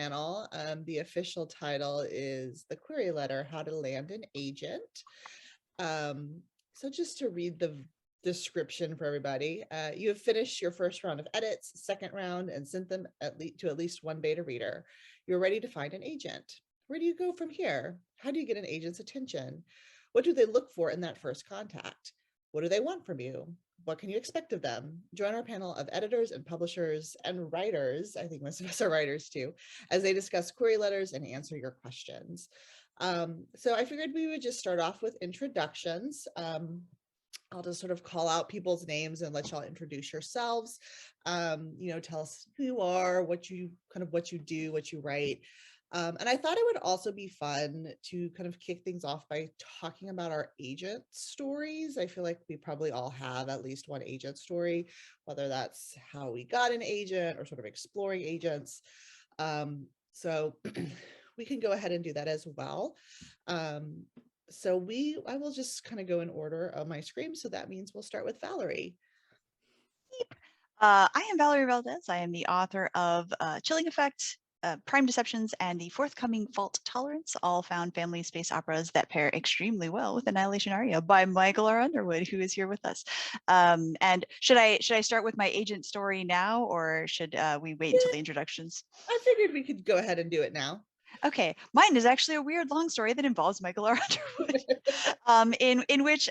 panel. The official title is The Query Letter, How to Land an Agent. So just to read the description for everybody, you have finished your first round of edits, second round, and sent them to at least one beta reader. You're ready to find an agent. Where do you go from here? How do you get an agent's attention? What do they look for in that first contact? What do they want from you? What can you expect of them? Join our panel of editors and publishers and writers, I think most of us are writers too, as they discuss query letters and answer your questions. So I figured we would just start off with introductions. I'll just sort of call out people's names and let y'all introduce yourselves. Tell us who you are, what you do, what you write. And I thought it would also be fun to kind of kick things off by talking about our agent stories. I feel like we probably all have at least one agent story, whether that's how we got an agent or sort of exploring agents. So we can go ahead and do that as well. I will just kind of go in order of my screen. So that means we'll start with Valerie. I am Valerie Valdez. I am the author of Chilling Effect, Prime Deceptions, and the forthcoming Fault Tolerance, all found family space operas that pair extremely well with Annihilation Aria by Michael R. Underwood, who is here with us. And should I start with my agent story now, or should we wait until the introductions? I figured we could go ahead and do it now. Okay, mine is actually a weird long story that involves Michael R. Underwood, in which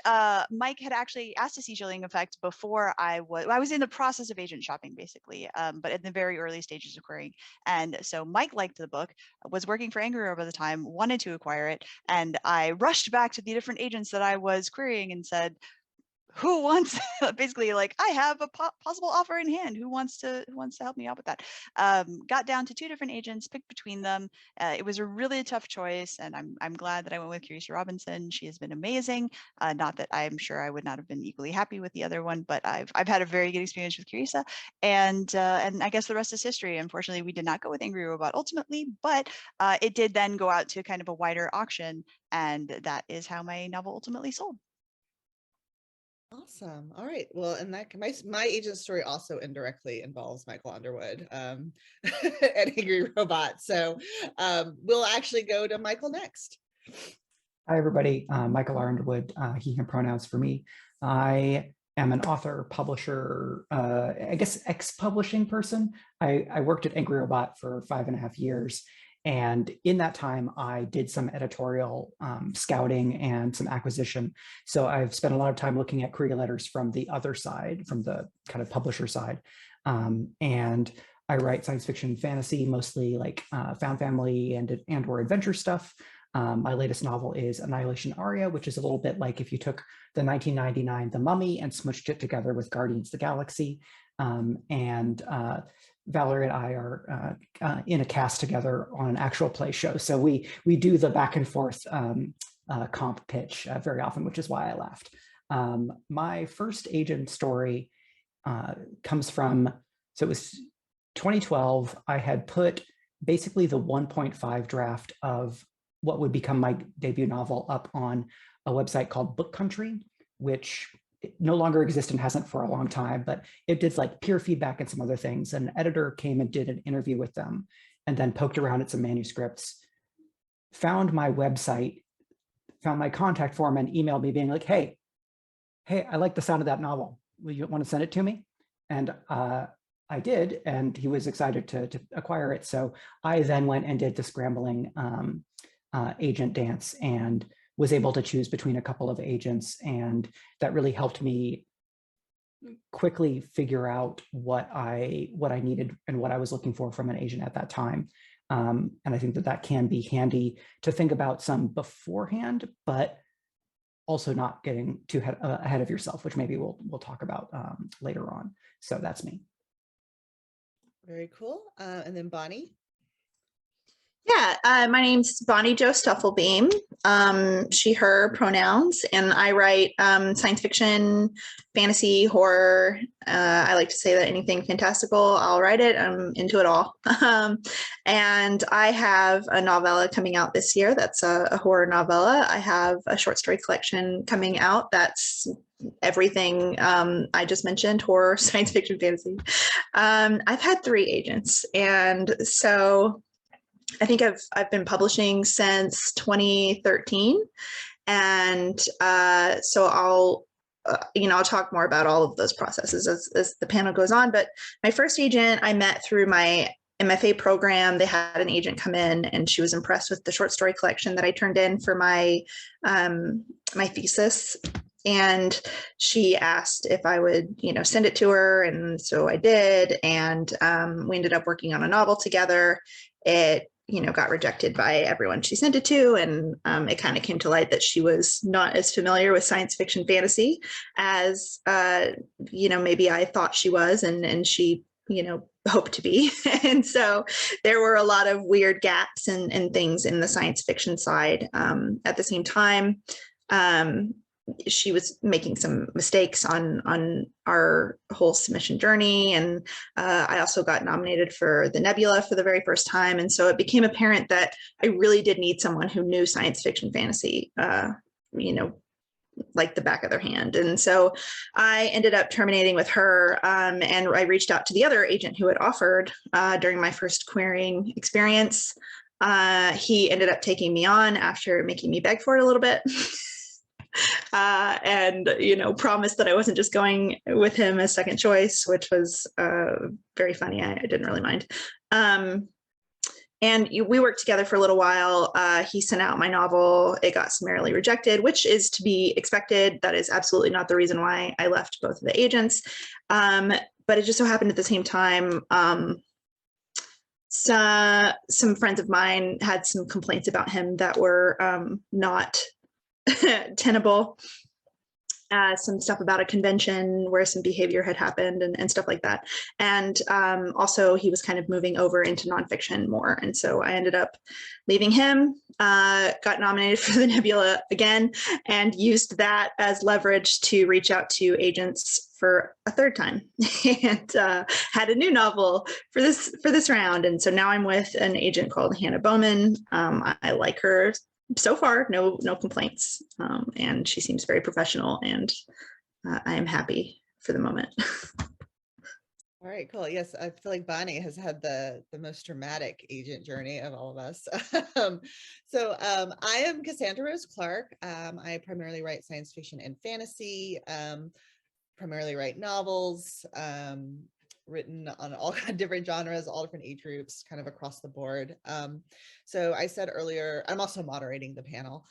Mike had actually asked to see Chilling Effect before I was in the process of agent shopping, basically, but in the very early stages of querying. And so Mike liked the book, was working for Angry Robe at the time, wanted to acquire it, and I rushed back to the different agents that I was querying and said, who wants, basically, like, I have a possible offer in hand. Who wants to help me out with that? Got down to 2 different agents, picked between them. It was a really tough choice, and I'm glad that I went with Curiosa Robinson. She has been amazing. Not that I'm sure I would not have been equally happy with the other one, but I've had a very good experience with Curiosa, and I guess the rest is history. Unfortunately, we did not go with Angry Robot ultimately, but it did then go out to kind of a wider auction, and that is how my novel ultimately sold. Awesome. All right. Well, and that my agent story also indirectly involves Michael Underwood and Angry Robot. So we'll actually go to Michael next. Hi, everybody. Michael R. Underwood, he, him pronouns for me. I am an author, publisher, I guess ex-publishing person. I worked at Angry Robot for 5.5 years. And in that time, I did some editorial scouting and some acquisition. So I've spent a lot of time looking at query letters from the other side, from the kind of publisher side. And I write science fiction fantasy, mostly like found family and or adventure stuff. My latest novel is Annihilation Aria, which is a little bit like if you took the 1999 The Mummy and smushed it together with Guardians of the Galaxy. Valerie and I are in a cast together on an actual play show. So we do the back and forth comp pitch very often, which is why I laughed. My first agent story comes from, so it was 2012. I had put basically the 1.5 draft of what would become my debut novel up on a website called Book Country, which no longer exists and hasn't for a long time, but it did like peer feedback and some other things. An editor came and did an interview with them and then poked around at some manuscripts, found my website, found my contact form and emailed me being like, hey, I like the sound of that novel. Will you want to send it to me? And I did, and he was excited to acquire it. So I then went and did the scrambling agent dance and was able to choose between a couple of agents, and that really helped me quickly figure out what I needed and what I was looking for from an agent at that time. And I think that can be handy to think about some beforehand, but also not getting too ahead of yourself, which maybe we'll talk about later on. So that's me. Very cool. And then Bonnie. Yeah, my name's Bonnie Jo Stuffelbeam, she, her pronouns, and I write science fiction, fantasy, horror. I like to say that anything fantastical, I'll write it. I'm into it all. And I have a novella coming out this year that's a horror novella. I have a short story collection coming out that's everything I just mentioned, horror, science fiction, fantasy. I've had 3 agents, and so I think I've been publishing since 2013, and so I'll I'll talk more about all of those processes as the panel goes on. But my first agent I met through my MFA program. They had an agent come in, and she was impressed with the short story collection that I turned in for my my thesis. And she asked if I would, send it to her. And so I did. And we ended up working on a novel together. It, got rejected by everyone she sent it to. And it kind of came to light that she was not as familiar with science fiction fantasy as, maybe I thought she was. And she, hoped to be. And so there were a lot of weird gaps and things in the science fiction side. At the same time, she was making some mistakes on our whole submission journey. And I also got nominated for the Nebula for the very first time. And so it became apparent that I really did need someone who knew science fiction fantasy, like the back of their hand. And so I ended up terminating with her. And I reached out to the other agent who had offered during my first querying experience. He ended up taking me on after making me beg for it a little bit. And promised that I wasn't just going with him as second choice, which was very funny. I didn't really mind. And we worked together for a little while. He sent out my novel. It got summarily rejected, which is to be expected. That is absolutely not the reason why I left both of the agents. But it just so happened at the same time, some friends of mine had some complaints about him that were not tenable. Some stuff about a convention where some behavior had happened and stuff like that. And also he was kind of moving over into nonfiction more. And so I ended up leaving him, got nominated for the Nebula again, and used that as leverage to reach out to agents for a third time, and had a new novel for this round. And so now I'm with an agent called Hannah Bowman. I like her. So far, no complaints. And she seems very professional, and I am happy for the moment. All right, cool. Yes, I feel like Bonnie has had the most dramatic agent journey of all of us. I am Cassandra Rose Clark. I primarily write science fiction and fantasy, primarily write novels, written on all kind of different genres, all different age groups, kind of across the board. So I said earlier, I'm also moderating the panel.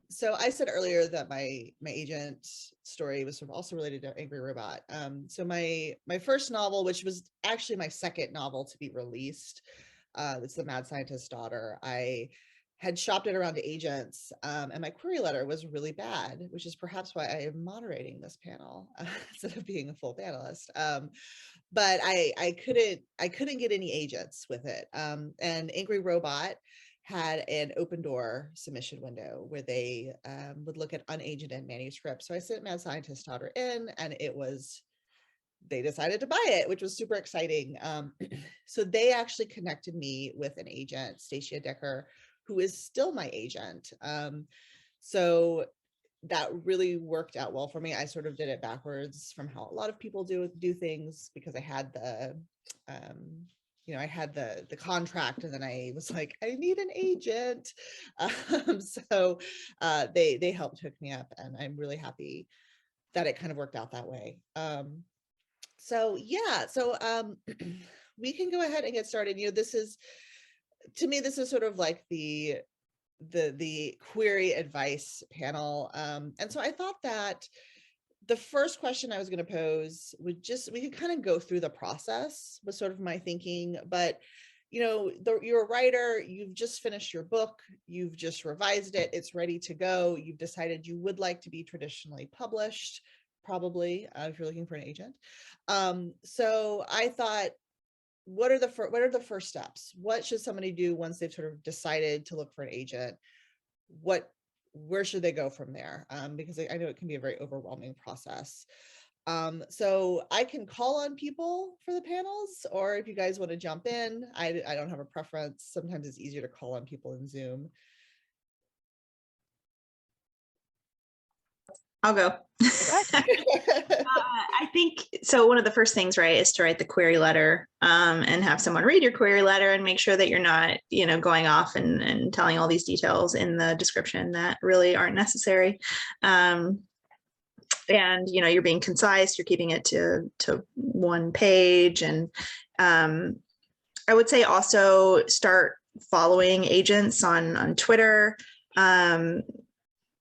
So I said earlier that my agent story was sort of also related to Angry Robot. So my first novel, which was actually my second novel to be released, it's The Mad Scientist's Daughter. I had shopped it around to agents, and my query letter was really bad, which is perhaps why I am moderating this panel instead of being a full panelist. But I couldn't get any agents with it. And Angry Robot had an open door submission window where they would look at unagented manuscripts. So I sent Mad Scientist's Daughter in, and they decided to buy it, which was super exciting. So they actually connected me with an agent, Stacia Decker, who is still my agent. So that really worked out well for me. I sort of did it backwards from how a lot of people do things, because I had I had the contract, and then I was like, I need an agent. So they helped hook me up, and I'm really happy that it kind of worked out that way. So we can go ahead and get started. To me, this is sort of like the query advice panel. And so I thought that the first question I was going to pose we could kind of go through the process, was sort of my thinking. But you're a writer, you've just finished your book, you've just revised it, it's ready to go, you've decided you would like to be traditionally published, probably, if you're looking for an agent. So I thought, what are the first steps? What should somebody do once they've sort of decided to look for an agent? Where should they go from there? Because I know it can be a very overwhelming process. So I can call on people for the panels, or if you guys want to jump in, I don't have a preference. Sometimes it's easier to call on people in Zoom. I'll go. I think so. One of the first things, right, is to write the query letter and have someone read your query letter and make sure that you're not, going off and telling all these details in the description that really aren't necessary. And you're being concise. You're keeping it to one page. And I would say also start following agents on Twitter.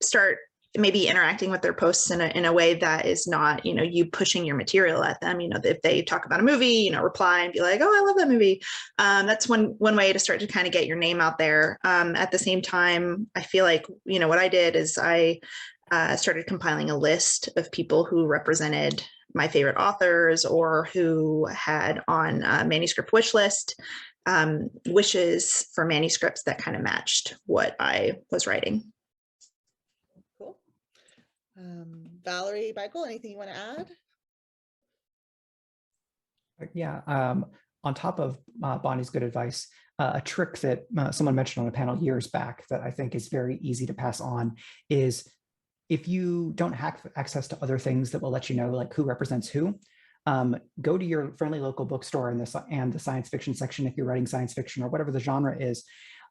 Start maybe interacting with their posts in a way that is not, you pushing your material at them. If they talk about a movie, reply and be like, oh, I love that movie. That's one way to start to kind of get your name out there. At the same time, I feel like, what I did is I started compiling a list of people who represented my favorite authors or who had on a manuscript wish list, wishes for manuscripts that kind of matched what I was writing. Cool. Valerie, Michael, anything you want to add? Yeah, on top of Bonnie's good advice, a trick that someone mentioned on a panel years back that I think is very easy to pass on is if you don't have access to other things that will let you know like who represents who, go to your friendly local bookstore and the science fiction section if you're writing science fiction or whatever the genre is.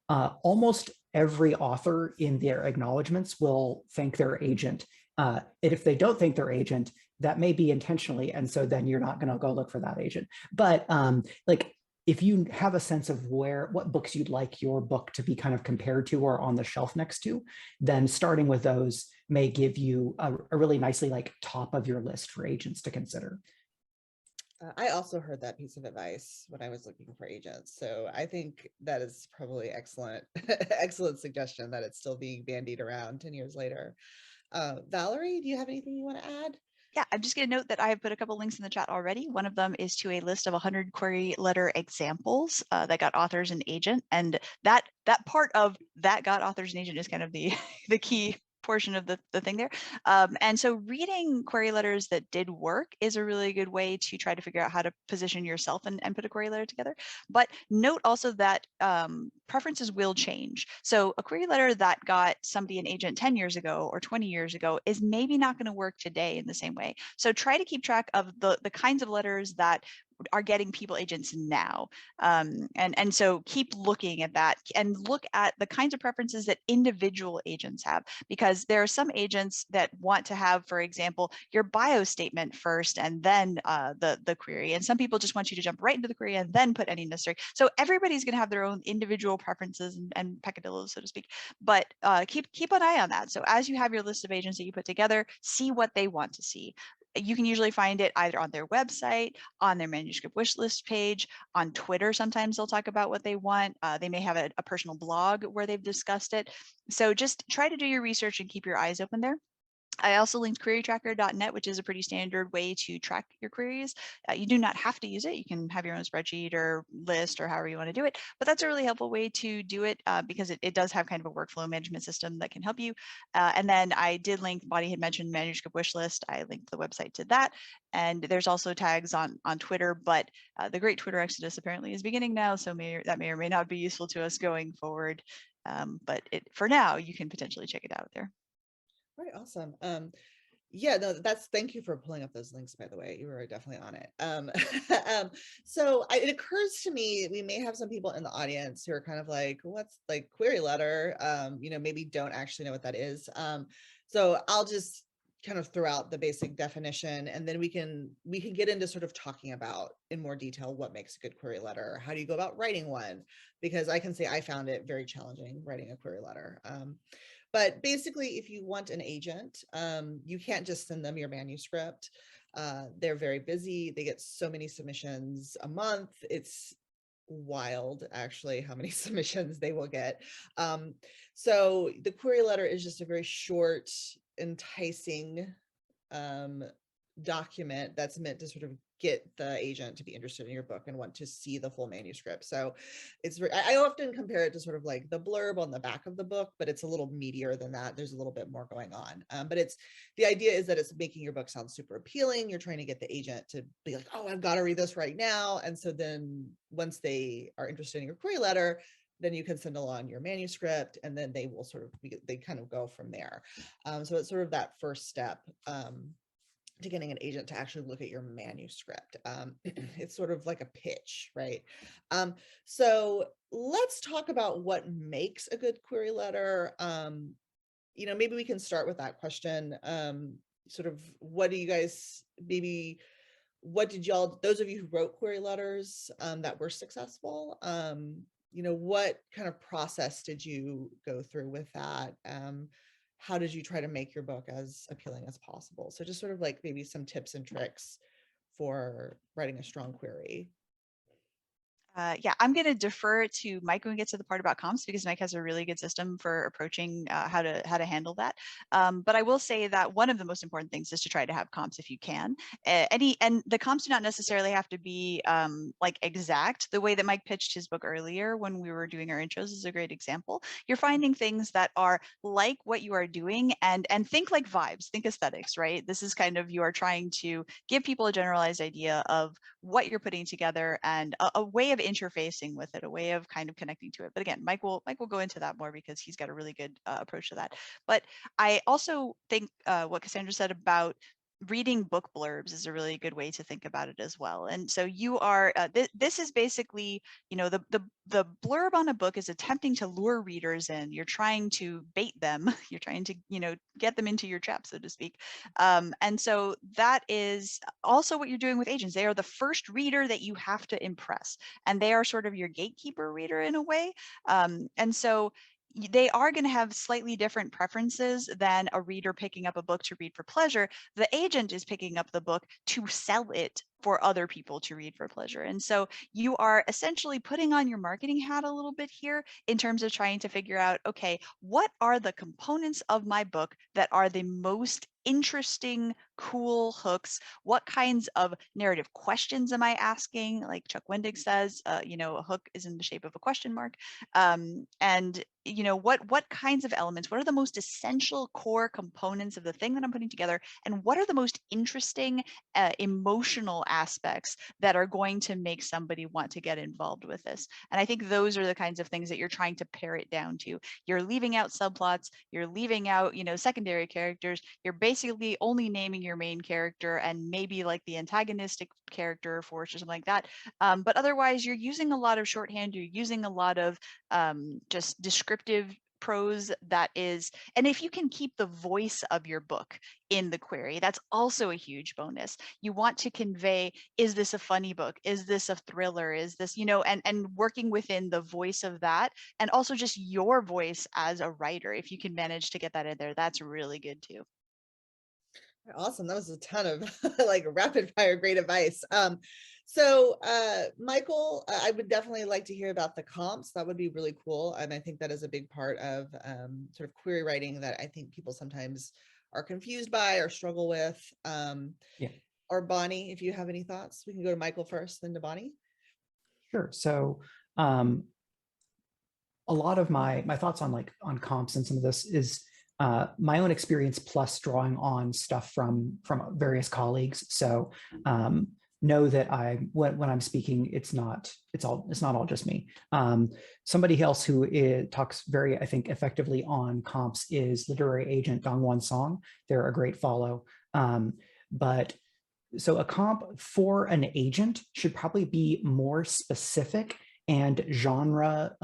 Almost every author in their acknowledgements will thank their agent. And if they don't thank their agent, that may be intentionally, and so then you're not going to go look for that agent. But like if you have a sense of what books you'd like your book to be kind of compared to or on the shelf next to, then starting with those may give you a really nicely like top of your list for agents to consider. I also heard that piece of advice when I was looking for agents. So I think that is probably excellent, excellent suggestion that it's still being bandied around 10 years later. Valerie, do you have anything you want to add? Yeah, I'm just going to note that I have put a couple links in the chat already. One of them is to a list of 100 query letter examples that got authors and agent. And that part of that got authors and agent is kind of the key portion of the thing there. And so reading query letters that did work is a really good way to try to figure out how to position yourself and put a query letter together. But note also that preferences will change. So a query letter that got somebody an agent 10 years ago or 20 years ago is maybe not going to work today in the same way. So try to keep track of the kinds of letters that are getting people agents now. And so keep looking at that and look at the kinds of preferences that individual agents have, because there are some agents that want to have, for example, your bio statement first and then the query. And some people just want you to jump right into the query and then put any necessary. So everybody's going to have their own individual preferences and peccadillos, so to speak. But keep an eye on that. So as you have your list of agents that you put together, see what they want to see. You can usually find it either on their website, on their manuscript wish list page, on Twitter. Sometimes they'll talk about what they want. They may have a personal blog where they've discussed it. So just try to do your research and keep your eyes open there. I also linked querytracker.net, which is a pretty standard way to track your queries. You do not have to use it. You can have your own spreadsheet or list or however you want to do it. But that's a really helpful way to do it because it does have kind of a workflow management system that can help you. And then I did link, Bonnie had mentioned manuscript wish list. I linked the website to that. And there's also tags on Twitter, but the great Twitter exodus apparently is beginning now. So that may or may not be useful to us going forward. But for now, you can potentially check it out there. Right, awesome. Yeah, no, thank you for pulling up those links, by the way. You were definitely on it. So it occurs to me we may have some people in the audience who are kind of like, what's like query letter? Maybe don't actually know what that is. So I'll just kind of throw out the basic definition, and then we can get into sort of talking about in more detail what makes a good query letter. How do you go about writing one? Because I can say I found it very challenging writing a query letter. But basically, if you want an agent, you can't just send them your manuscript. They're very busy. They get so many submissions a month. It's wild, actually, how many submissions they will get. So the query letter is just a very short, enticing document that's meant to sort of get the agent to be interested in your book and want to see the full manuscript. So it's I often compare it to sort of like the blurb on the back of the book, but it's a little meatier than that. There's a little bit more going on. But the idea is that it's making your book sound super appealing. You're trying to get the agent to be like, oh, I've got to read this right now. And so then once they are interested in your query letter, then you can send along your manuscript, and then they will sort of they kind of go from there. So it's sort of that first step to getting an agent to actually look at your manuscript. It's sort of like a pitch, right? So let's talk about what makes a good query letter. Maybe we can start with that question. Sort of, what do you guys, maybe, what did y'all, those of you who wrote query letters that were successful, what kind of process did you go through with that? How did you try to make your book as appealing as possible? So just sort of like maybe some tips and tricks for writing a strong query. Yeah, I'm going to defer to Mike when we get to the part about comps, because Mike has a really good system for approaching how to handle that. But I will say that one of the most important things is to try to have comps if you can. And the comps do not necessarily have to be like exact. The way that Mike pitched his book earlier when we were doing our intros is a great example. You're finding things that are like what you are doing, and think like vibes, think aesthetics, right? This is kind of, you are trying to give people a generalized idea of what you're putting together, and a way of interfacing with it, a way of kind of connecting to it. But again, Mike will go into that more, because he's got a really good approach to that. But I also think what Cassandra said about reading book blurbs is a really good way to think about it as well. And so you are this is basically, the blurb on a book is attempting to lure readers in. You're trying to bait them. You're trying to get them into your trap, so to speak. And so that is also what you're doing with agents. They are the first reader that you have to impress, and they are sort of your gatekeeper reader in a way. And so they are going to have slightly different preferences than a reader picking up a book to read for pleasure. The agent is picking up the book to sell it for other people to read for pleasure. And so you are essentially putting on your marketing hat a little bit here in terms of trying to figure out, okay, what are the components of my book that are the most interesting, cool hooks? What kinds of narrative questions am I asking? Like Chuck Wendig says, a hook is in the shape of a question mark. And what kinds of elements, what are the most essential core components of the thing that I'm putting together? And what are the most interesting emotional aspects that are going to make somebody want to get involved with this? And I think those are the kinds of things that you're trying to pare it down to. You're leaving out subplots, you're leaving out, secondary characters. You're basically only naming your main character and maybe like the antagonistic character for or something like that. But otherwise, you're using a lot of shorthand, you're using a lot of just descriptive prose that is, and if you can keep the voice of your book in the query, that's also a huge bonus. You want to convey, is this a funny book? Is this a thriller? Is this, and working within the voice of that, and also just your voice as a writer. If you can manage to get that in there, that's really good too. Awesome. That was a ton of like rapid fire great advice. So Michael, I would definitely like to hear about the comps. That would be really cool. And I think that is a big part of sort of query writing that I think people sometimes are confused by or struggle with. Yeah. Or Bonnie, if you have any thoughts, we can go to Michael first, then to Bonnie. Sure. So a lot of my thoughts on comps and some of this is my own experience plus drawing on stuff from various colleagues. So know that when I'm speaking, it's not all just me. Somebody else who talks very, I think, effectively on comps is literary agent Dongwon Song. They're a great follow. But so a comp for an agent should probably be more specific and genre,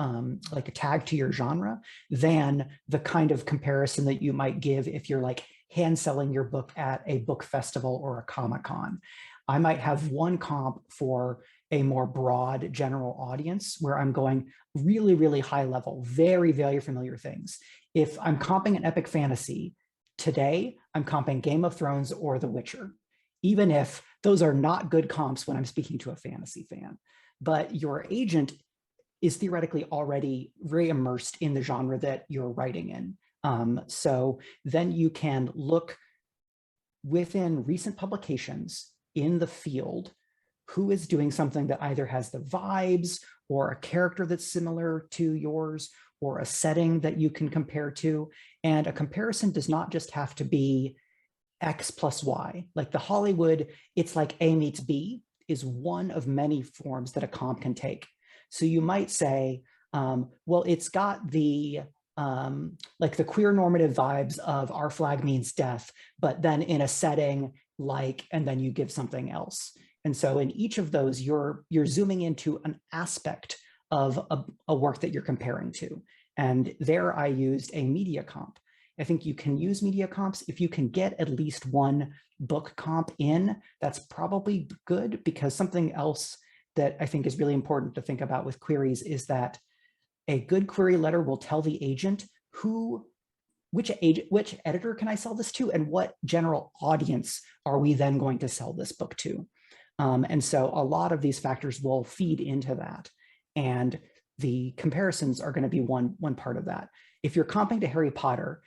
like a tag to your genre, than the kind of comparison that you might give if you're like hand selling your book at a book festival or a Comic-Con. I might have one comp for a more broad general audience where I'm going really, really high level, very, very familiar things. If I'm comping an epic fantasy, today I'm comping Game of Thrones or The Witcher, even if those are not good comps when I'm speaking to a fantasy fan. But your agent is theoretically already very immersed in the genre that you're writing in. So then you can look within recent publications in the field, who is doing something that either has the vibes or a character that's similar to yours or a setting that you can compare to. And a comparison does not just have to be X plus Y. Like the Hollywood, it's like A meets B is one of many forms that a comp can take. So you might say, Well, it's got the like the queer normative vibes of our flag means death, but then in a setting like, and then you give something else. And so in each of those, you're zooming into an aspect of a work that you're comparing to. And there I used a media comp. I think you can use media comps if you can get at least one book comp in. That's probably good, because something else that I think is really important to think about with queries is that a good query letter will tell the agent which editor can I sell this to, and what general audience are we then going to sell this book to. And so a lot of these factors will feed into that. And the comparisons are going to be one part of that. If you're comping to Harry Potter,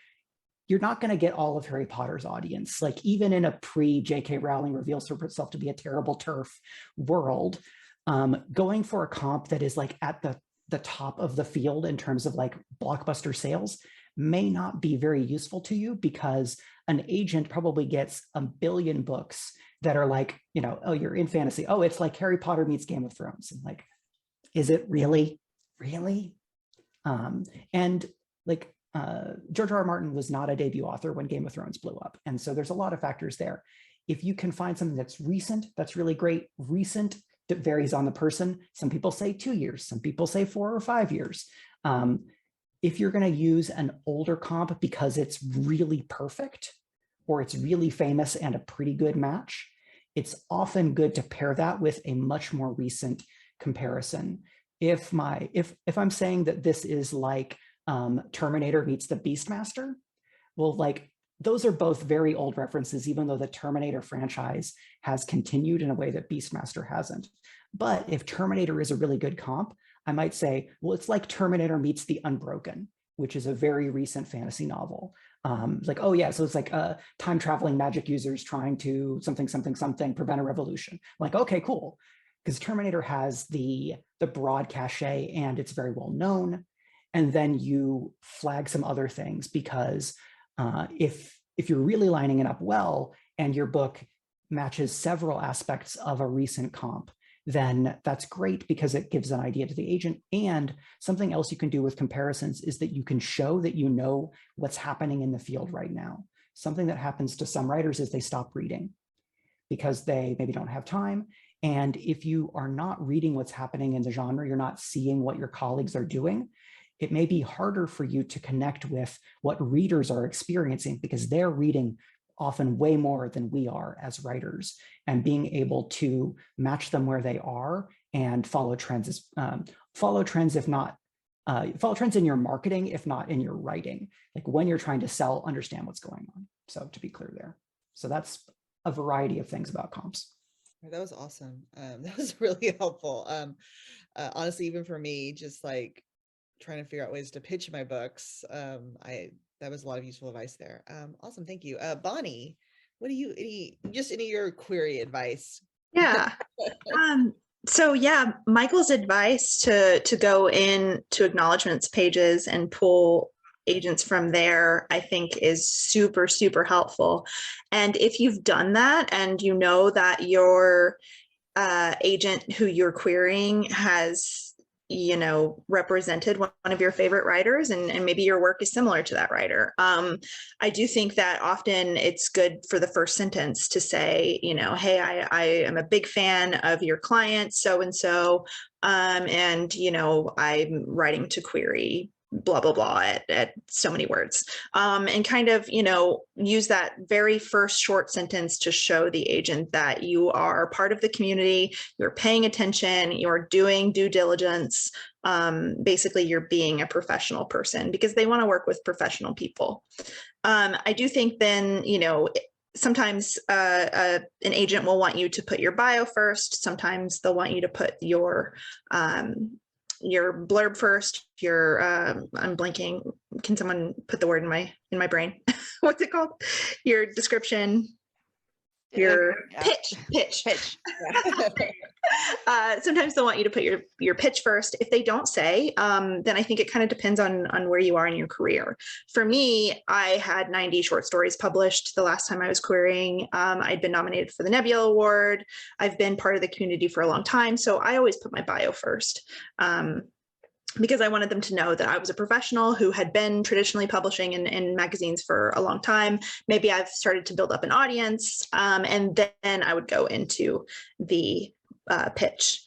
you're not going to get all of Harry Potter's audience. Like even in a pre-J.K. Rowling reveals herself to be a terrible TERF world, going for a comp that is like at the top of the field in terms of like blockbuster sales may not be very useful to you, because an agent probably gets a billion books that are like, you know, oh, you're in fantasy. Oh, it's like Harry Potter meets Game of Thrones. And like, is it really? Really? And like George R.R. Martin was not a debut author when Game of Thrones blew up. And so there's a lot of factors there. If you can find something that's recent, that's really great. Recent, that varies on the person. Some people say 2 years, some people say 4 or 5 years. If you're going to use an older comp because it's really perfect, or it's really famous and a pretty good match, it's often good to pair that with a much more recent comparison. If I'm saying that this is like Terminator meets the Beastmaster, well, like those are both very old references, even though the Terminator franchise has continued in a way that Beastmaster hasn't. But if Terminator is a really good comp, I might say, well, it's like Terminator meets The Unbroken, which is a very recent fantasy novel. Like, oh yeah, so it's like time traveling magic users trying to something prevent a revolution. Like, okay, cool. Because Terminator has the broad cachet and it's very well known. And then you flag some other things, because if you're really lining it up well and your book matches several aspects of a recent comp, then that's great, because it gives an idea to the agent. And something else you can do with comparisons is that you can show that you know what's happening in the field right now. Something that happens to some writers is they stop reading because they maybe don't have time. And if you are not reading what's happening in the genre, you're not seeing what your colleagues are doing, it may be harder for you to connect with what readers are experiencing, because they're reading often way more than we are as writers, and being able to match them where they are and follow trends if not follow trends in your marketing, if not in your writing, like when you're trying to sell, understand what's going on. So to be clear there. So that's a variety of things about comps. That was awesome. That was really helpful. Honestly, even for me, just like trying to figure out ways to pitch my books, that was a lot of useful advice there. Awesome, thank you. Bonnie, what do you any of your query advice? Yeah. So yeah, Michael's advice to go in to acknowledgements pages and pull agents from there, I think is super, super helpful. And if you've done that and you know that your agent who you're querying has, you know, represented one of your favorite writers, and maybe your work is similar to that writer. I do think that often it's good for the first sentence to say, you know, hey, I am a big fan of your client, so-and-so, and, you know, I'm writing to query blah, blah, blah at so many words, and kind of, you know, use that very first short sentence to show the agent that you are part of the community, you're paying attention, you're doing due diligence. Basically, you're being a professional person, because they want to work with professional people. I do think then, you know, sometimes an agent will want you to put your bio first. Sometimes they'll want you to put your blurb first, your I'm blanking. Can someone put the word in my brain? What's it called? Your description, your pitch. Sometimes they'll want you to put your pitch first. If they don't say, then I think it kind of depends on where you are in your career. For me, I had 90 short stories published the last time I was querying. I'd been nominated for the Nebula Award. I've been part of the community for a long time, so I always put my bio first. because I wanted them to know that I was a professional who had been traditionally publishing in magazines for a long time. Maybe I've started to build up an audience, and then I would go into the pitch.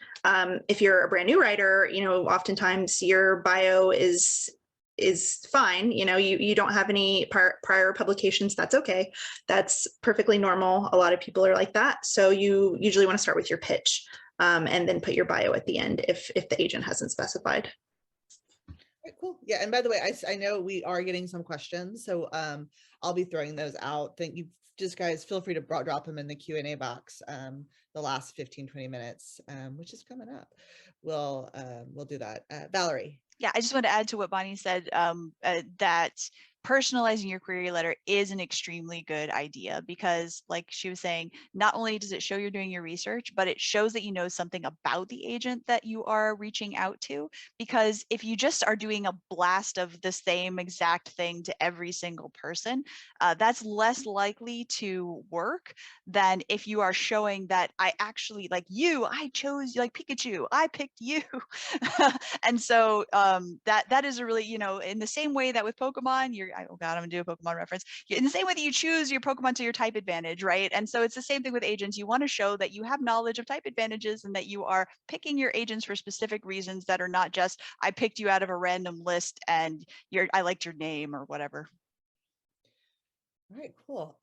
If you're a brand new writer, oftentimes your bio is fine. You don't have any prior publications. That's okay. That's perfectly normal. A lot of people are like that. So you usually want to start with your pitch, and then put your bio at the end if the agent hasn't specified. Right, cool. Yeah. And by the way, I know we are getting some questions, so I'll be throwing those out. Thank you. Just guys, feel free to drop them in the Q&A box. The last 15-20 minutes, which is coming up. We'll do that. Valerie. Yeah, I just want to add to what Bonnie said, that personalizing your query letter is an extremely good idea, because like she was saying, not only does it show you're doing your research, but it shows that you know something about the agent that you are reaching out to. Because if you just are doing a blast of the same exact thing to every single person, that's less likely to work than if you are showing that I actually like you, I chose like Pikachu, I picked you. And so that is a really, in the same way that with Pokemon, oh God, I'm gonna do a Pokemon reference. In the same way that you choose your Pokemon to your type advantage, right? And so it's the same thing with agents. You want to show that you have knowledge of type advantages and that you are picking your agents for specific reasons that are not just, I picked you out of a random list and I liked your name or whatever. All right, cool.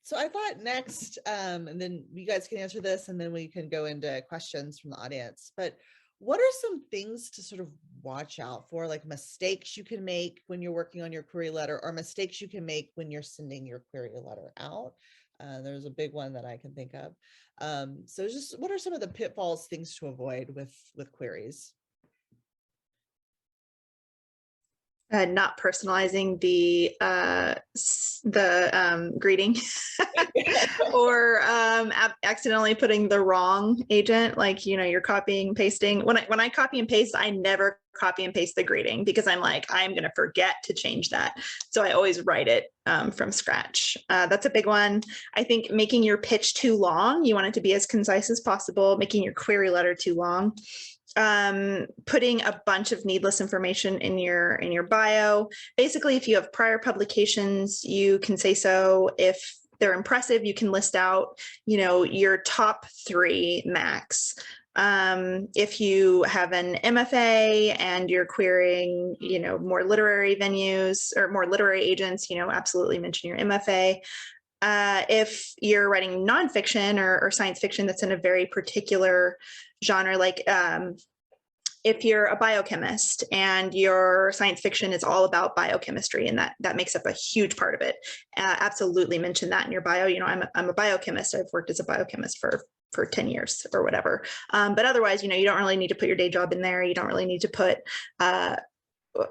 So I thought next, and then you guys can answer this, and then we can go into questions from the audience. But what are some things to sort of watch out for, like mistakes you can make when you're working on your query letter, or mistakes you can make when you're sending your query letter out? There's a big one that I can think of. So just what are some of the pitfalls, things to avoid with queries? Not personalizing the greeting or accidentally putting the wrong agent, like you're copying and pasting. When I copy and paste, I never copy and paste the greeting, because I'm going to forget to change that, so I always write it from scratch. That's a big one. I think making your pitch too long. You want it to be as concise as possible. Making your query letter too long. Putting a bunch of needless information in your bio. Basically, if you have prior publications, you can say so. If they're impressive, you can list out, your top 3 max. If you have an MFA and you're querying, more literary venues or more literary agents, absolutely mention your MFA. If you're writing nonfiction or science fiction that's in a very particular genre, like if you're a biochemist and your science fiction is all about biochemistry, and that makes up a huge part of it, absolutely mention that in your bio. I'm a biochemist. I've worked as a biochemist for 10 years or whatever. But otherwise, you don't really need to put your day job in there. You don't really need to put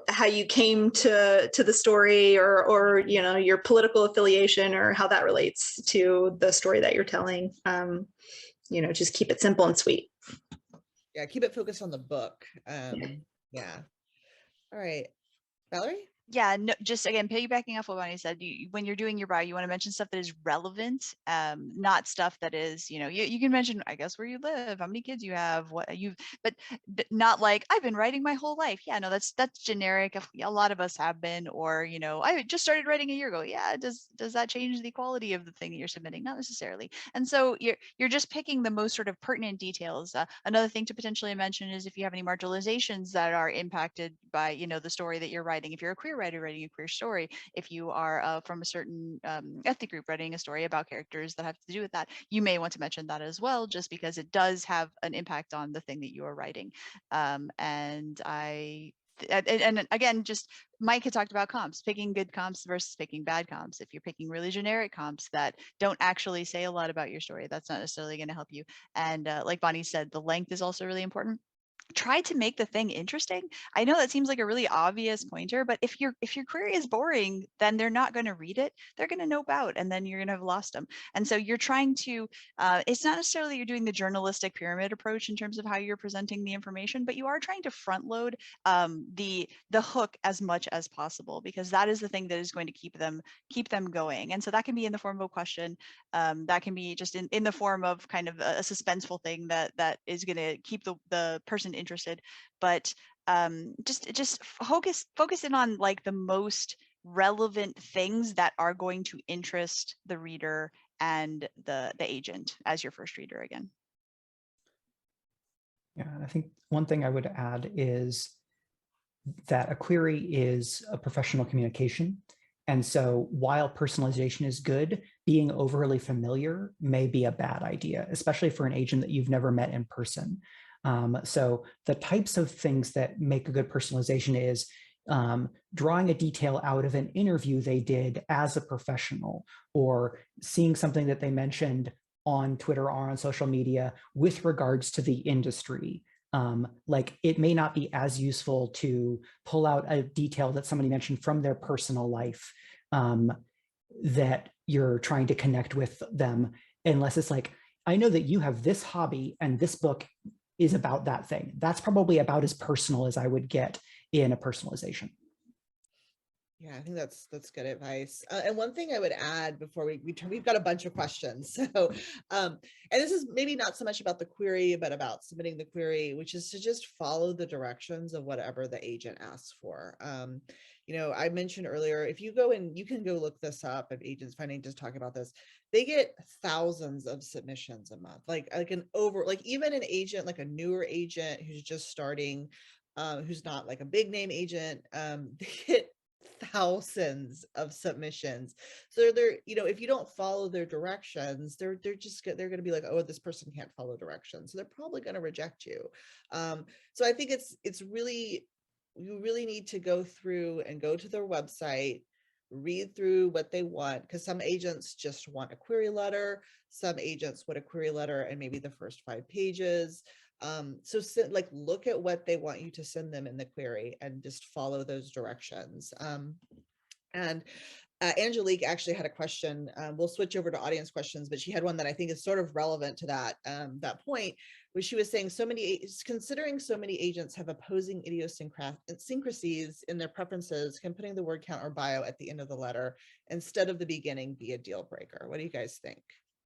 how you came to the story, or your political affiliation, or how that relates to the story that you're telling. Just keep it simple and sweet. Yeah, keep it focused on the book. Yeah. All right, Valerie? Yeah, no, just again, piggybacking off what Bonnie said, when you're doing your bio, you want to mention stuff that is relevant, not stuff that is, you can mention, I guess, where you live, how many kids you have, what you've, but not like, I've been writing my whole life. Yeah, no, that's generic. A lot of us have been, or, I just started writing a year ago. Yeah, does that change the quality of the thing that you're submitting? Not necessarily. And so you're just picking the most sort of pertinent details. Another thing to potentially mention is if you have any marginalizations that are impacted by, the story that you're writing. If you're a queer writer writing a queer story, if you are from a certain ethnic group writing a story about characters that have to do with that, you may want to mention that as well, just because it does have an impact on the thing that you are writing. And again, just Mike had talked about comps, picking good comps versus picking bad comps. If you're picking really generic comps that don't actually say a lot about your story, that's not necessarily going to help you. And like Bonnie said, the length is also really important. Try to make the thing interesting. I know that seems like a really obvious pointer, but if your query is boring, then they're not going to read it. They're going to nope out, and then you're going to have lost them. And so you're trying to, it's not necessarily you're doing the journalistic pyramid approach in terms of how you're presenting the information, but you are trying to front load the hook as much as possible, because that is the thing that is going to keep them going. And so that can be in the form of a question. That can be just in the form of kind of a suspenseful thing that is going to keep the person interested. But just focus in on like the most relevant things that are going to interest the reader and the agent as your first reader again. Yeah, and I think one thing I would add is that a query is a professional communication. And so while personalization is good, being overly familiar may be a bad idea, especially for an agent that you've never met in person. So the types of things that make a good personalization is drawing a detail out of an interview they did as a professional, or seeing something that they mentioned on Twitter or on social media with regards to the industry. Like it may not be as useful to pull out a detail that somebody mentioned from their personal life that you're trying to connect with them, unless it's like, I know that you have this hobby and this book is about that thing. That's probably about as personal as I would get in a personalization. Yeah, I think that's good advice. And one thing I would add before we turn, we've got a bunch of questions. So, and this is maybe not so much about the query, but about submitting the query, which is to just follow the directions of whatever the agent asks for. You know, I mentioned earlier, if you go and you can go look this up, if agents finding just talk about this, they get thousands of submissions a month, like even an agent, like a newer agent who's just starting, who's not like a big name agent, they get thousands of submissions. So they're, you know, if you don't follow their directions, they're going to be like, oh, this person can't follow directions, so they're probably going to reject you. So I think it's really, you really need to go through and go to their website, read through what they want, because some agents just want a query letter, some agents want a query letter and maybe the first 5 pages. So look at what they want you to send them in the query and just follow those directions. And Angelique actually had a question. We'll switch over to audience questions, but she had one that I think is sort of relevant to that point, where she was saying considering so many agents have opposing idiosyncrasies in their preferences, can putting the word count or bio at the end of the letter instead of the beginning be a deal breaker? What do you guys think?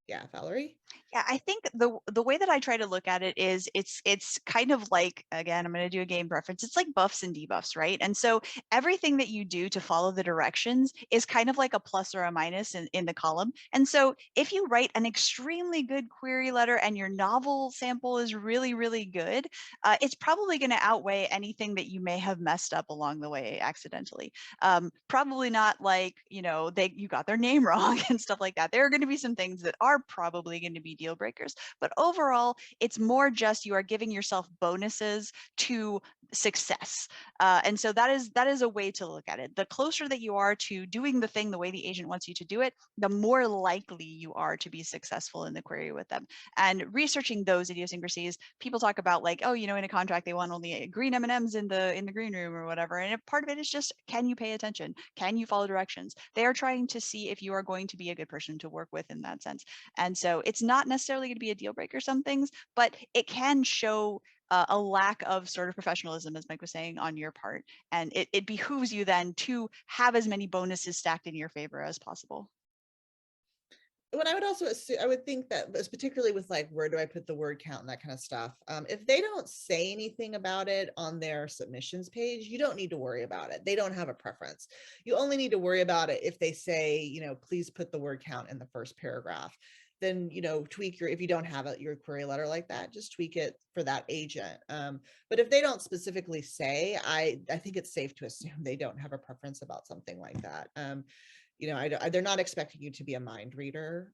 Yeah, Valerie? Yeah, I think the way that I try to look at it is it's kind of like, again, I'm going to do a game reference. It's like buffs and debuffs, right? And so everything that you do to follow the directions is kind of like a plus or a minus in the column. And so if you write an extremely good query letter and your novel sample is really, really good, it's probably going to outweigh anything that you may have messed up along the way accidentally. Probably not like, you know, you got their name wrong and stuff like that. There are going to be some things that are probably going to be deal breakers, but overall it's more just you are giving yourself bonuses to success. And so that is a way to look at it. The closer that you are to doing the thing the way the agent wants you to do it, the more likely you are to be successful in the query with them. And researching those idiosyncrasies, people talk about like, oh, you know, in a contract they want only green M&Ms in the green room or whatever. And part of it is just, can you pay attention? Can you follow directions? They are trying to see if you are going to be a good person to work with in that sense. And so it's not necessarily going to be a deal breaker, some things, but it can show a lack of sort of professionalism, as Mike was saying, on your part. And it behooves you then to have as many bonuses stacked in your favor as possible. What I would also assume, I would think that, particularly with like, where do I put the word count and that kind of stuff, if they don't say anything about it on their submissions page, you don't need to worry about it. They don't have a preference. You only need to worry about it if they say, you know, please put the word count in the first paragraph. Then, you know, tweak if you don't have your query letter like that, just tweak it for that agent. But if they don't specifically say, I think it's safe to assume they don't have a preference about something like that. You know, they're not expecting you to be a mind reader.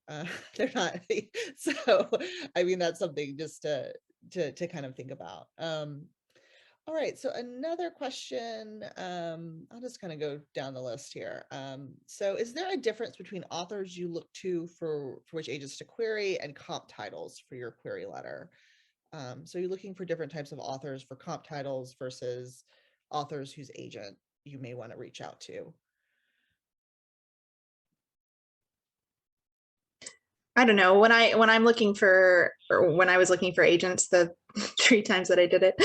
They're not. So, I mean, that's something just to kind of think about. All right, so another question, I'll just kind of go down the list here. So is there a difference between authors you look to for which agents to query and comp titles for your query letter? So you're looking for different types of authors for comp titles versus authors whose agent you may want to reach out to. I don't know, when I'm looking for, or when I was looking for agents the 3 times that I did it,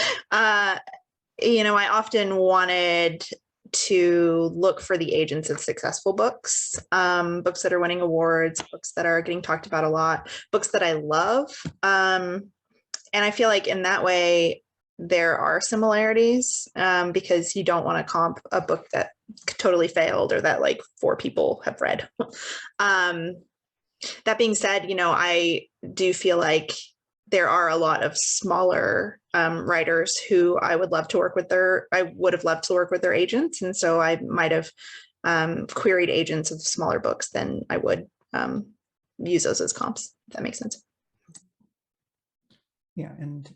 you know, I often wanted to look for the agents of successful books, books that are winning awards, books that are getting talked about a lot, books that I love. And I feel like in that way, there are similarities, because you don't want to comp a book that totally failed or that like 4 people have read. That being said, I do feel like there are a lot of smaller writers who I would have loved to work with their agents. And so I might have queried agents of smaller books than I would use those as comps, if that makes sense. Yeah, and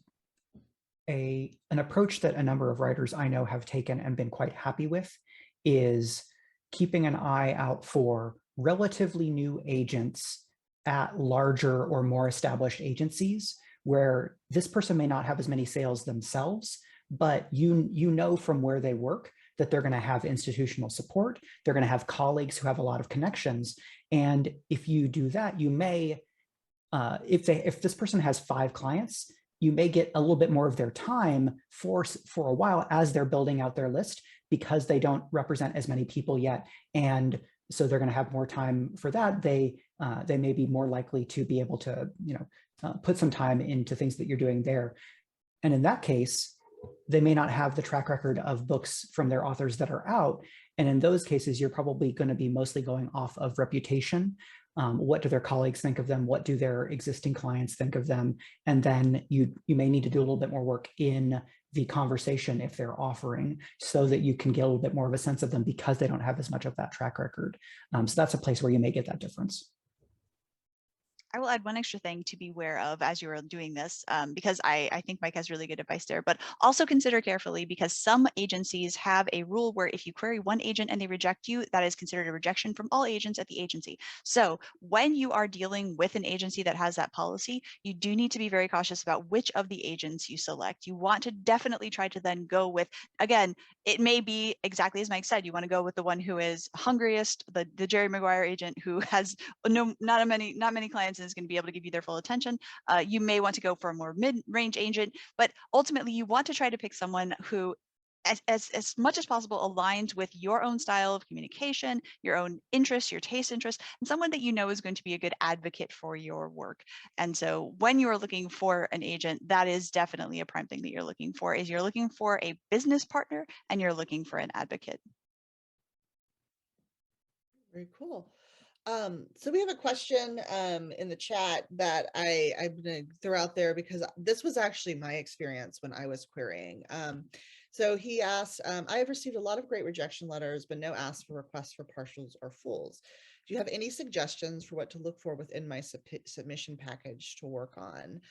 an approach that a number of writers I know have taken and been quite happy with is keeping an eye out for relatively new agents at larger or more established agencies where this person may not have as many sales themselves, but you know from where they work that they're going to have institutional support, they're going to have colleagues who have a lot of connections. And if you do that, you may, if this person has 5 clients, you may get a little bit more of their time for a while as they're building out their list, because they don't represent as many people yet. And so they're going to have more time for that. They may be more likely to be able to, put some time into things that you're doing there. And in that case, they may not have the track record of books from their authors that are out. And in those cases, you're probably going to be mostly going off of reputation. What do their colleagues think of them? What do their existing clients think of them? And then you may need to do a little bit more work in the conversation if they're offering, so that you can get a little bit more of a sense of them because they don't have as much of that track record. So that's a place where you may get that difference. I will add one extra thing to be aware of as you're doing this, because I think Mike has really good advice there, but also consider carefully, because some agencies have a rule where if you query one agent and they reject you, that is considered a rejection from all agents at the agency. So when you are dealing with an agency that has that policy, you do need to be very cautious about which of the agents you select. You want to definitely try to then go with, again, it may be exactly as Mike said, you want to go with the one who is hungriest, the Jerry Maguire agent who has not many clients and is going to be able to give you their full attention. You may want to go for a more mid-range agent, but ultimately you want to try to pick someone who as much as possible aligns with your own style of communication, your own interests, your taste interests, and someone that you know is going to be a good advocate for your work. And so when you are looking for an agent, that is definitely a prime thing that you're looking for, is you're looking for a business partner and you're looking for an advocate. Very cool. So we have a question in the chat that I'm going to throw out there because this was actually my experience when I was querying. So he asked, I have received a lot of great rejection letters, but no ask for requests for partials or fulls. Do you have any suggestions for what to look for within my submission package to work on?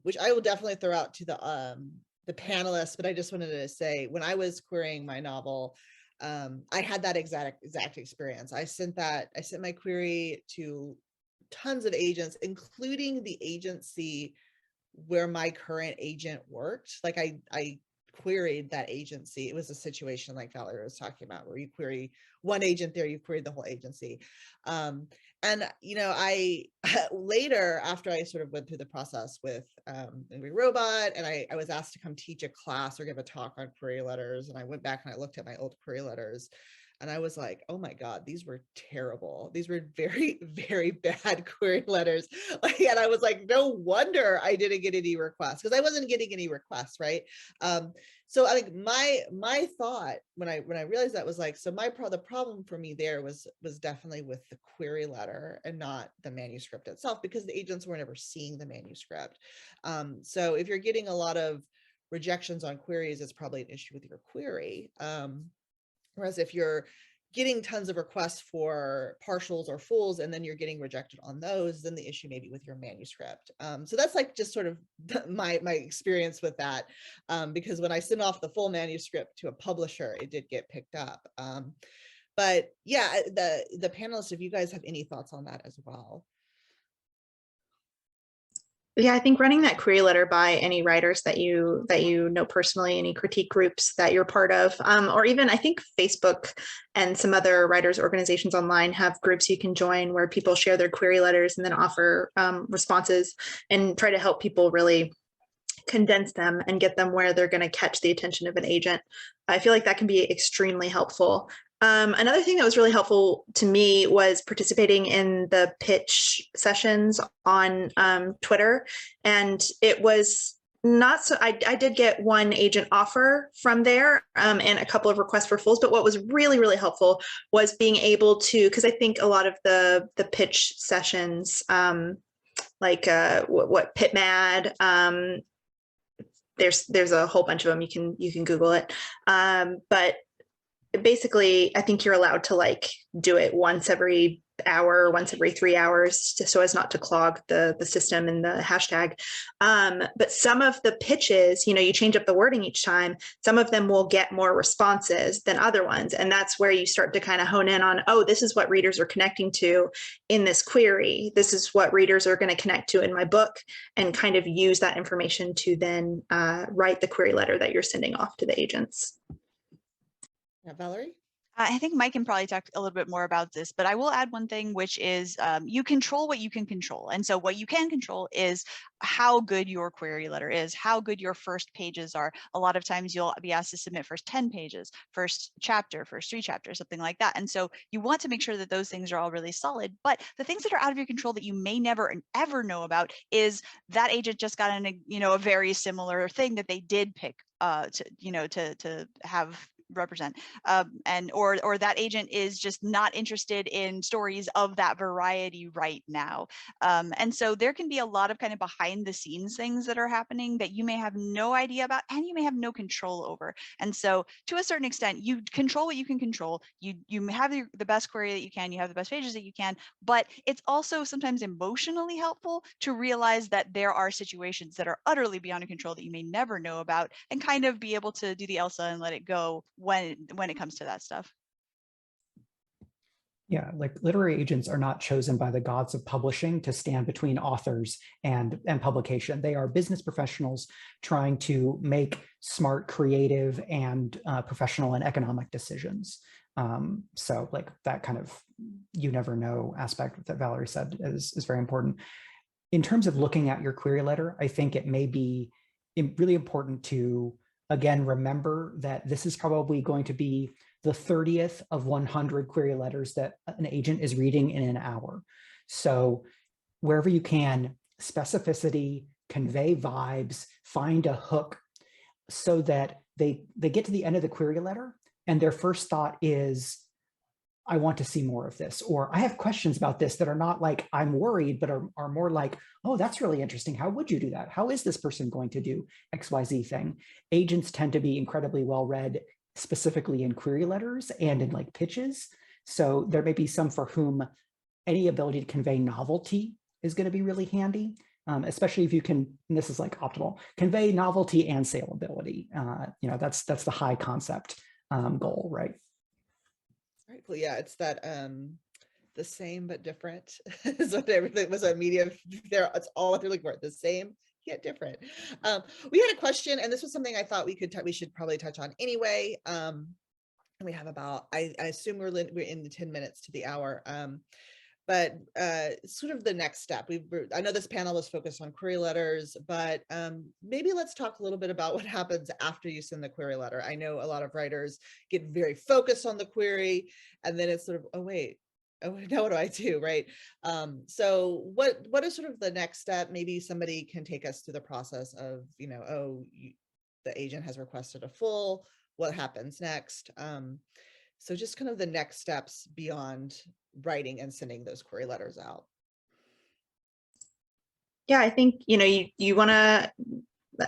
Which I will definitely throw out to the panelists, but I just wanted to say, when I was querying my novel, I had that exact experience. I sent my query to tons of agents, including the agency where my current agent worked. Like I queried that agency. It was a situation like Valerie was talking about, where you query one agent there, you queried the whole agency. And I later, after I sort of went through the process with Angry Robot, and I was asked to come teach a class or give a talk on query letters, and I went back and I looked at my old query letters, and I was like, oh my God, these were terrible. These were very, very bad query letters. And I was like, no wonder I didn't get any requests, because I wasn't getting any requests, right? So I think my thought when I realized that was like, so the problem for me there was definitely with the query letter and not the manuscript itself, because the agents were never seeing the manuscript. So if you're getting a lot of rejections on queries, it's probably an issue with your query. Whereas if you're getting tons of requests for partials or fulls, and then you're getting rejected on those, then the issue may be with your manuscript. So that's like just sort of my experience with that, because when I sent off the full manuscript to a publisher, it did get picked up. But yeah, the panelists, if you guys have any thoughts on that as well. Yeah, I think running that query letter by any writers that you know personally, any critique groups that you're part of, or even I think Facebook and some other writers organizations online have groups you can join where people share their query letters and then offer responses and try to help people really condense them and get them where they're going to catch the attention of an agent. I feel like that can be extremely helpful. Another thing that was really helpful to me was participating in the pitch sessions on Twitter. And it was Not so, I did get one agent offer from there, and a couple of requests for fulls, but what was really, really helpful was being able to, because I think a lot of the pitch sessions, like what PitMad, there's a whole bunch of them, you can Google it, but basically I think you're allowed to like do it once every hour, once every 3 hours, so as not to clog the system and the hashtag. But some of the pitches, you change up the wording each time. Some of them will get more responses than other ones. And that's where you start to kind of hone in on, oh, this is what readers are connecting to in this query. This is what readers are going to connect to in my book, and kind of use that information to then write the query letter that you're sending off to the agents. Yeah, Valerie? I think Mike can probably talk a little bit more about this, but I will add one thing, which is you control what you can control. And so what you can control is how good your query letter is, how good your first pages are. A lot of times you'll be asked to submit first 10 pages, first chapter, first 3 chapters, something like that. And so you want to make sure that those things are all really solid. But the things that are out of your control that you may never ever know about is that agent just got a very similar thing that they did pick to have represent, or that agent is just not interested in stories of that variety right now. And so there can be a lot of kind of behind the scenes things that are happening that you may have no idea about and you may have no control over. And so to a certain extent, you control what you can control. You have the best query that you can, you have the best pages that you can, but it's also sometimes emotionally helpful to realize that there are situations that are utterly beyond your control that you may never know about, and kind of be able to do the Elsa and let it go when it comes to that stuff. Yeah, like literary agents are not chosen by the gods of publishing to stand between authors and publication. They are business professionals trying to make smart, creative, and professional and economic decisions. So like that kind of you never know aspect that Valerie said is very important. In terms of looking at your query letter, I think it may be really important to, again, remember that this is probably going to be the 30th of 100 query letters that an agent is reading in an hour. So wherever you can, specificity, convey vibes, find a hook so that they get to the end of the query letter and their first thought is, I want to see more of this, or I have questions about this that are not like, I'm worried, but are more like, oh, that's really interesting. How would you do that? How is this person going to do XYZ thing? Agents tend to be incredibly well-read, specifically in query letters and in like pitches. So there may be some for whom any ability to convey novelty is going to be really handy, especially if you can, and this is like optimal, convey novelty and saleability. That's the high concept goal, right? Right. Well, yeah, it's that the same but different is what everything was on media. There, it's all what they're looking for. The same yet different. We had a question, and this was something I thought we should probably touch on anyway. We have about, I assume we're in the 10 minutes to the hour. But sort of the next step. I know this panel was focused on query letters, but maybe let's talk a little bit about what happens after you send the query letter. I know a lot of writers get very focused on the query, and then it's sort of, oh wait, now what do I do, right? So what is sort of the next step? Maybe somebody can take us through the process of, the agent has requested a full, what happens next? So just kind of the next steps beyond writing and sending those query letters out. Yeah, I think, you want to,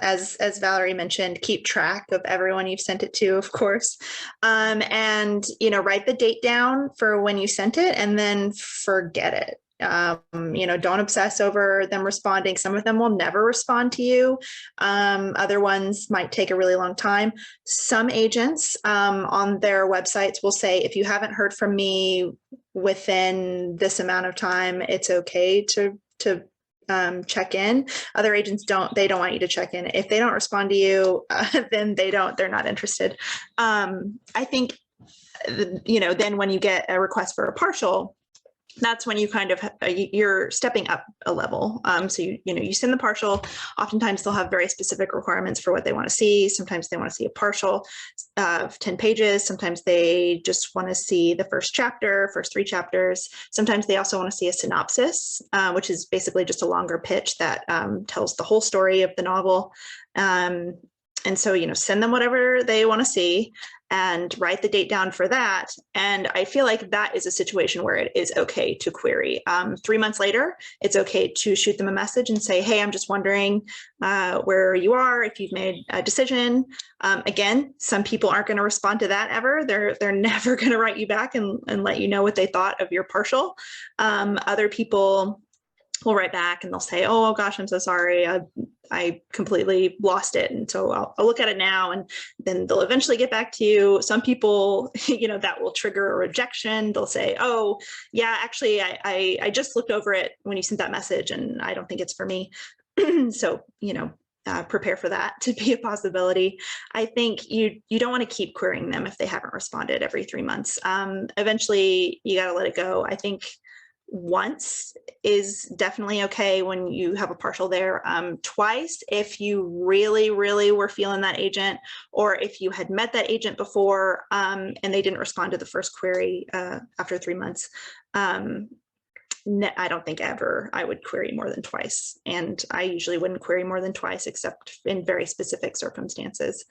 as Valerie mentioned, keep track of everyone you've sent it to, of course. And, write the date down for when you sent it and then forget it. Don't obsess over them responding. Some of them will never respond to you. Other ones might take a really long time. Some agents on their websites will say, if you haven't heard from me within this amount of time, it's okay to check in. Other agents they don't want you to check in. If they don't respond to you, then they're not interested. I think, then when you get a request for a partial, That's when you kind of you're stepping up a level. So you send the partial. Oftentimes they'll have very specific requirements for what they want to see. Sometimes they want to see a partial of 10 pages. Sometimes they just want to see the first chapter, first 3 chapters. Sometimes they also want to see a synopsis, which is basically just a longer pitch that tells the whole story of the novel. And so, send them whatever they want to see and write the date down for that. And I feel like that is a situation where it is okay to query. 3 months later, it's okay to shoot them a message and say, hey, I'm just wondering where you are, if you've made a decision. Again, some people aren't going to respond to that ever. They're never going to write you back and let you know what they thought of your partial. Other people will write back and they'll say, oh gosh, I'm so sorry. I completely lost it. And so I'll look at it now, and then they'll eventually get back to you. Some people, that will trigger a rejection. They'll say, oh yeah, actually I just looked over it when you sent that message and I don't think it's for me. So, prepare for that to be a possibility. I think you don't want to keep querying them if they haven't responded every 3 months. Eventually you got to let it go. I think once is definitely okay when you have a partial there. Twice, if you really, really were feeling that agent, or if you had met that agent before and they didn't respond to the first query after 3 months, I don't think ever I would query more than twice. And I usually wouldn't query more than twice, except in very specific circumstances.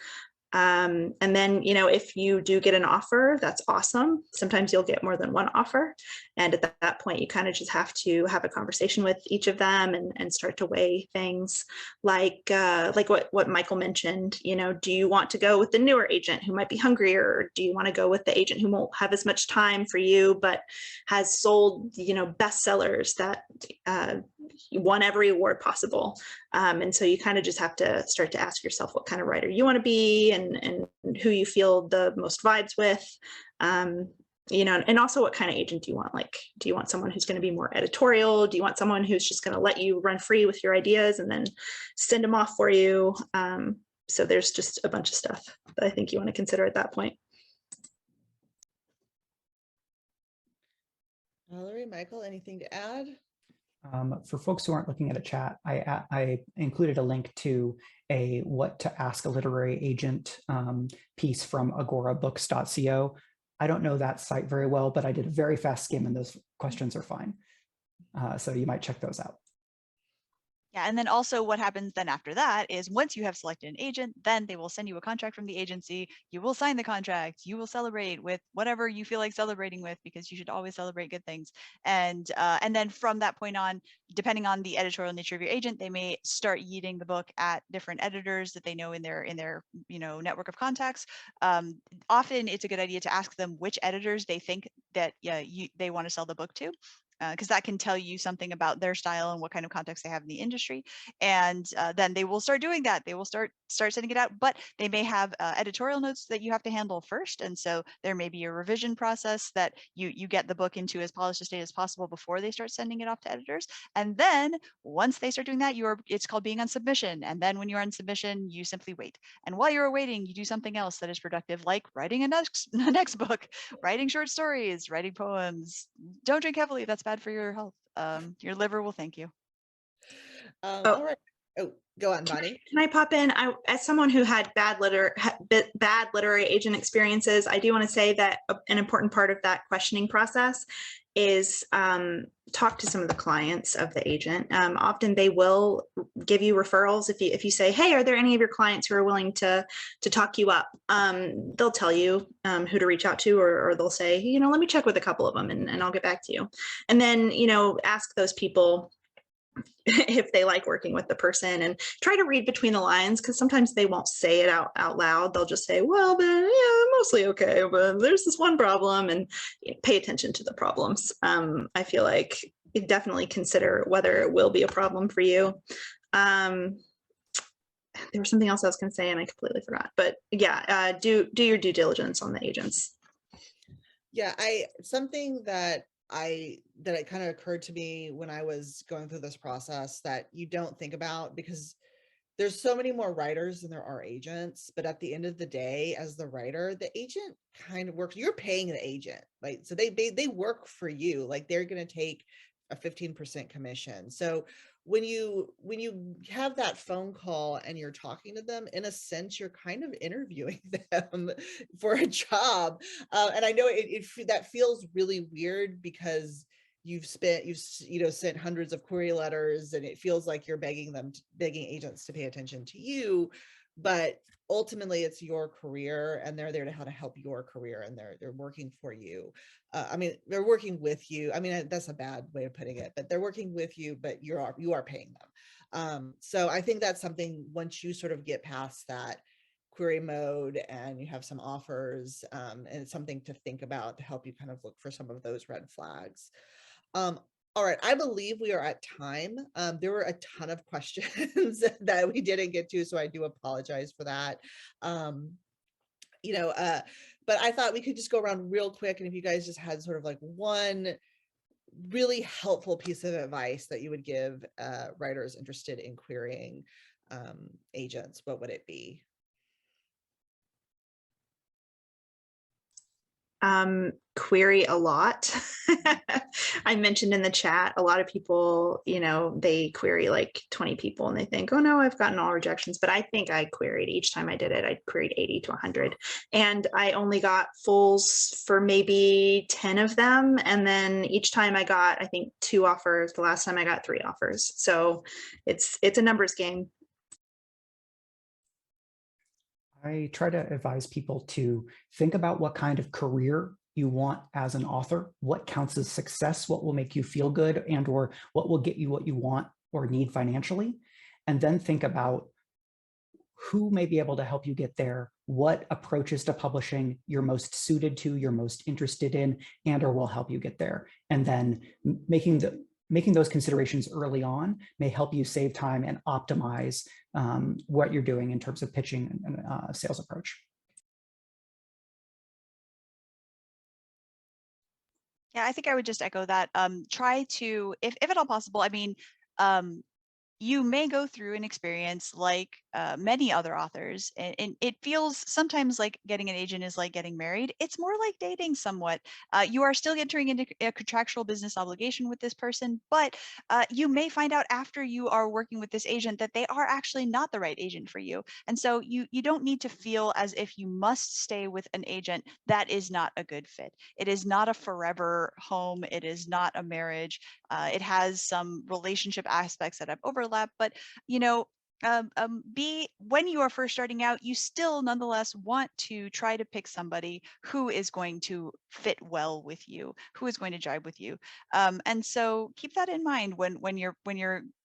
And then, if you do get an offer, that's awesome. Sometimes you'll get more than one offer. And at that point, you kind of just have to have a conversation with each of them and start to weigh things like what Michael mentioned. Do you want to go with the newer agent who might be hungrier? Or do you want to go with the agent who won't have as much time for you, but has sold, bestsellers that won every award possible? And so you kind of just have to start to ask yourself what kind of writer you want to be and who you feel the most vibes with. And also what kind of agent do you want? Like, do you want someone who's going to be more editorial? Do you want someone who's just going to let you run free with your ideas and then send them off for you? So there's just a bunch of stuff that I think you want to consider at that point. Valerie, Michael, anything to add? For folks who aren't looking at a chat, I included a link to a what to ask a literary agent piece from agorabooks.co. I don't know that site very well, but I did a very fast skim and those questions are fine. So you might check those out. Yeah, and then also what happens then after that is once you have selected an agent, then they will send you a contract from the agency. You will sign the contract. You will celebrate with whatever you feel like celebrating with, because you should always celebrate good things. And then from that point on, depending on the editorial nature of your agent, they may start yeeting the book at different editors that they know in their network of contacts. Often it's a good idea to ask them which editors they think that they want to sell the book to, because that can tell you something about their style and what kind of context they have in the industry. And then they will start doing that. They will start sending it out, but they may have editorial notes that you have to handle first. And so there may be a revision process that you get the book into as polished a state as possible before they start sending it off to editors. And then once they start doing that, it's called being on submission. And then when you're on submission, you simply wait. And while you're waiting, you do something else that is productive, like writing a next book, writing short stories, writing poems. Don't drink heavily. That's bad for your health. Your liver will thank you. All right. Oh, go on, Bonnie. Can I pop in? As someone who had bad literary agent experiences, I do want to say that an important part of that questioning process is talk to some of the clients of the agent. Often they will give you referrals if you say, hey, are there any of your clients who are willing to talk you up? They'll tell you who to reach out to, or they'll say, let me check with a couple of them and I'll get back to you. And then, ask those people if they like working with the person, and try to read between the lines, because sometimes they won't say it out loud. They'll just say, well, but yeah, mostly okay, but there's this one problem, and pay attention to the problems. I feel like you definitely consider whether it will be a problem for you. There was something else I was going to say and I completely forgot, but yeah, do your due diligence on the agents. Yeah, something that it kind of occurred to me when I was going through this process that you don't think about, because there's so many more writers than there are agents, but at the end of the day, as the writer, the agent kind of works, you're paying the agent, right? So they work for you, like they're going to take a 15% commission. So when you have that phone call and you're talking to them, in a sense, you're kind of interviewing them for a job. And I know that feels really weird because you've sent hundreds of query letters, and it feels like you're begging agents to pay attention to you, but ultimately it's your career, and they're there to how to help your career, and they're working for you. I mean, they're working with you. I mean, that's a bad way of putting it, but they're working with you, but you are paying them. So I think that's something, once you sort of get past that query mode and you have some offers, and it's something to think about to help you kind of look for some of those red flags. All right, I believe we are at time. There were a ton of questions that we didn't get to, so I do apologize for that. But I thought we could just go around real quick, and if you guys just had sort of like one really helpful piece of advice that you would give writers interested in querying agents, what would it be? Query a lot. I mentioned in the chat, a lot of people, they query like 20 people and they think, oh no, I've gotten all rejections. But I think I queried, each time I did it, I queried 80 to 100. And I only got fulls for maybe 10 of them. And then each time I got, I think, 2 offers. The last time I got 3 offers. So it's a numbers game. I try to advise people to think about what kind of career you want as an author, what counts as success, what will make you feel good, and or what will get you what you want or need financially. And then think about who may be able to help you get there, what approaches to publishing you're most suited to, you're most interested in, and or will help you get there. And then making those considerations early on may help you save time and optimize what you're doing in terms of pitching and sales approach. Yeah, I think I would just echo that. Try to, if at all possible, I mean, you may go through an experience like many other authors, and it feels sometimes like getting an agent is like getting married. It's more like dating somewhat. You are still entering into a contractual business obligation with this person, but you may find out after you are working with this agent that they are actually not the right agent for you. And so you don't need to feel as if you must stay with an agent that is not a good fit. It is not a forever home. It is not a marriage. It has some relationship aspects that have overlap, but when you are first starting out, you still nonetheless want to try to pick somebody who is going to fit well with you, who is going to jive with you. And so keep that in mind when you're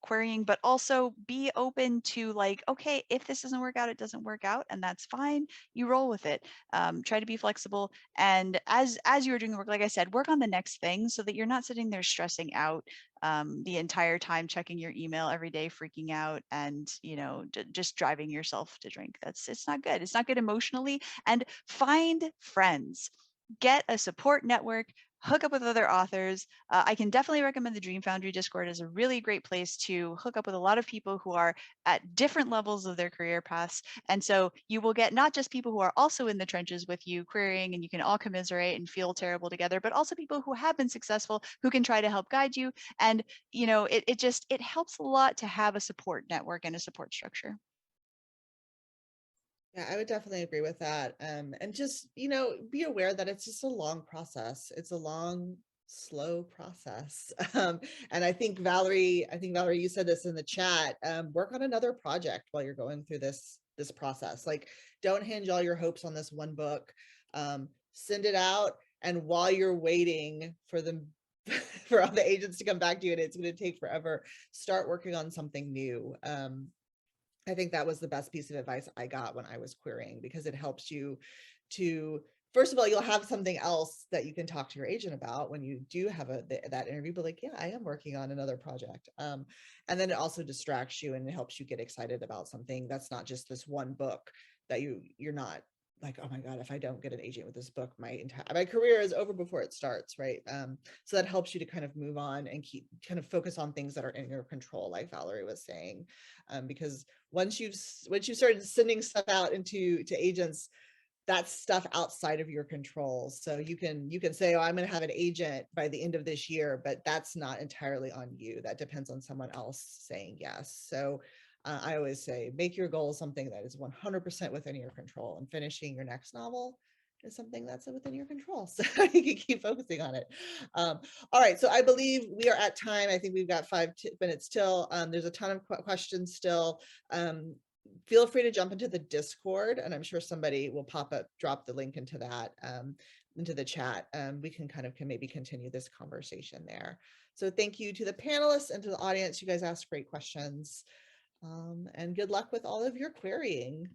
querying, but also be open to like, okay, if this doesn't work out, it doesn't work out, and that's fine. You roll with it. Try to be flexible. And as you are doing the work, like I said, work on the next thing so that you're not sitting there stressing out the entire time, checking your email every day, freaking out, and just driving yourself to drink. It's not good. It's not good emotionally. And find friends, get a support network, hook up with other authors. I can definitely recommend the Dream Foundry Discord as a really great place to hook up with a lot of people who are at different levels of their career paths. And so you will get not just people who are also in the trenches with you querying and you can all commiserate and feel terrible together, but also people who have been successful who can try to help guide you. And it helps a lot to have a support network and a support structure. Yeah, I would definitely agree with that. And just, be aware that it's just a long process. It's a long, slow process. And I think Valerie, you said this in the chat, work on another project while you're going through this process. Like, don't hinge all your hopes on this one book. Send it out. And while you're waiting for them, for all the agents to come back to you, and it's going to take forever, start working on something new. I think that was the best piece of advice I got when I was querying, because it helps you to, first of all, you'll have something else that you can talk to your agent about when you do have that interview, but like, yeah, I am working on another project. And then it also distracts you and it helps you get excited about something that's not just this one book that you're not like, oh my God, if I don't get an agent with this book, my career is over before it starts, right? So that helps you to kind of move on and kind of focus on things that are in your control, like Valerie was saying, because once you've started sending stuff out to agents, that's stuff outside of your control. So you can say, oh, I'm going to have an agent by the end of this year, but that's not entirely on you. That depends on someone else saying yes. So I always say, make your goal something that is 100% within your control, and finishing your next novel is something that's within your control. So you can keep focusing on it. All right. So I believe we are at time. I think we've got 5 minutes till. There's a ton of questions still. Feel free to jump into the Discord, and I'm sure somebody will drop the link into that, into the chat. We can maybe continue this conversation there. So thank you to the panelists and to the audience. You guys asked great questions, and good luck with all of your querying.